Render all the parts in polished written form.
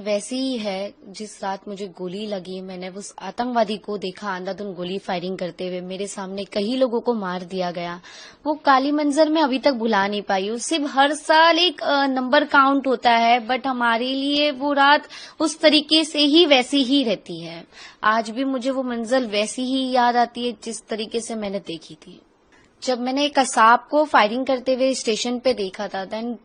वैसी ही है जिस रात मुझे गोली लगी। मैंने उस आतंकवादी को देखा अंधाधुंध गोली फायरिंग करते हुए, मेरे सामने कई लोगों को मार दिया गया। वो काली मंजर मैं अभी तक भुला नहीं पाई हूँ। सिर्फ हर साल एक नंबर काउंट होता है, बट हमारे लिए वो रात उस तरीके से ही वैसी ही रहती है। आज भी मुझे वो मंजर वैसी ही याद आती है जिस तरीके से मैंने देखी थी। जब मैंने कसाब को फायरिंग करते हुए स्टेशन पे देखा था, देन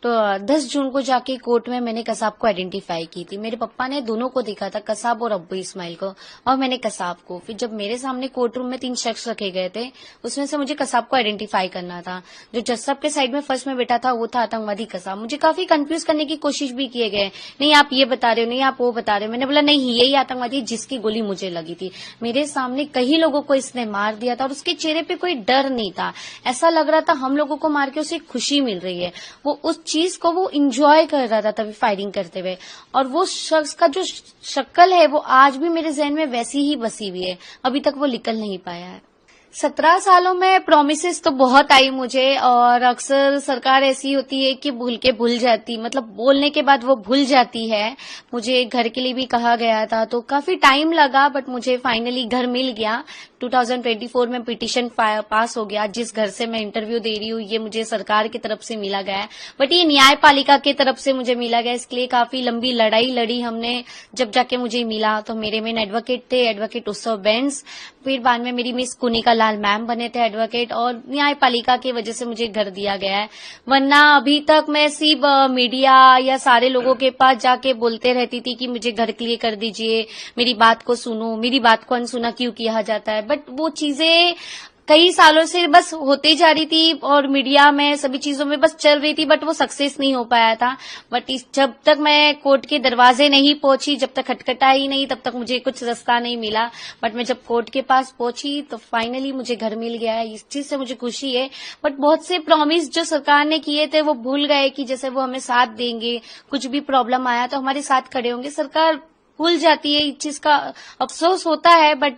तो 10 जून को जाके कोर्ट में मैंने कसाब को आइडेंटिफाई की थी। मेरे पापा ने दोनों को देखा था, कसाब और अब्बू इस्माइल को, और मैंने कसाब को। फिर जब मेरे सामने कोर्ट रूम में 3 शख्स रखे गए थे, उसमें से मुझे कसाब को आइडेंटिफाई करना था। जो जज साहब के साइड में फर्स्ट में बैठा था वो था आतंकवादी कसाब। मुझे काफी कंफ्यूज करने की कोशिश भी किए गए, नहीं आप ये बता रहे हो, नहीं आप वो बता रहे हो। मैंने बोला नहीं, यही आतंकवादी जिसकी गोली मुझे लगी थी। मेरे सामने कई लोगों को इसने मार दिया था और उसके चेहरे पे कोई डर नहीं था। ऐसा लग रहा था हम लोगों को मार के उसे खुशी मिल रही है। वो उस चीज को वो इंजॉय कर रहा था तभी फायरिंग करते हुए। और वो शख्स का जो शक्ल है वो आज भी मेरे जहन में वैसी ही बसी हुई है, अभी तक वो निकल नहीं पाया है। 17 सालों में प्रोमिसेस तो बहुत आई मुझे, और अक्सर सरकार ऐसी होती है कि भूल के भूल जाती, मतलब बोलने के बाद वो भूल जाती है। मुझे घर के लिए भी कहा गया था, तो काफी टाइम लगा, बट मुझे फाइनली घर मिल गया। 2024 में पिटीशन पास हो गया। जिस घर से मैं इंटरव्यू दे रही हूँ ये मुझे सरकार की तरफ से मिला गया है, बट ये न्यायपालिका की तरफ से मुझे मिला गया। इसके लिए काफी लंबी लड़ाई लड़ी हमने, जब जाके मुझे मिला। तो मेरे मेन एडवोकेट थे एडवोकेट उत्सव बेंस, फिर बाद में मेरी मिस कुनिका लाल मैम बने थे एडवोकेट, और न्यायपालिका की वजह से मुझे घर दिया गया है। वरना अभी तक मैं सिर्फ मीडिया या सारे लोगों के पास जाके बोलते रहती थी कि मुझे घर के लिए कर दीजिए, मेरी बात को सुनो, मेरी बात को अनसुना क्यों किया जाता है। बट वो चीजें कई सालों से बस होती जा रही थी और मीडिया में सभी चीजों में बस चल रही थी, बट वो सक्सेस नहीं हो पाया था। बट जब तक मैं कोर्ट के दरवाजे नहीं पहुंची, जब तक खटखटा ही नहीं, तब तक मुझे कुछ रास्ता नहीं मिला। बट मैं जब कोर्ट के पास पहुंची तो फाइनली मुझे घर मिल गया है। इस चीज से मुझे खुशी है। बट बहुत से प्रॉमिस जो सरकार ने किए थे वो भूल गए, कि जैसे वो हमें साथ देंगे, कुछ भी प्रॉब्लम आया तो हमारे साथ खड़े होंगे। सरकार भूल जाती है, इस चीज का अफसोस होता है। बट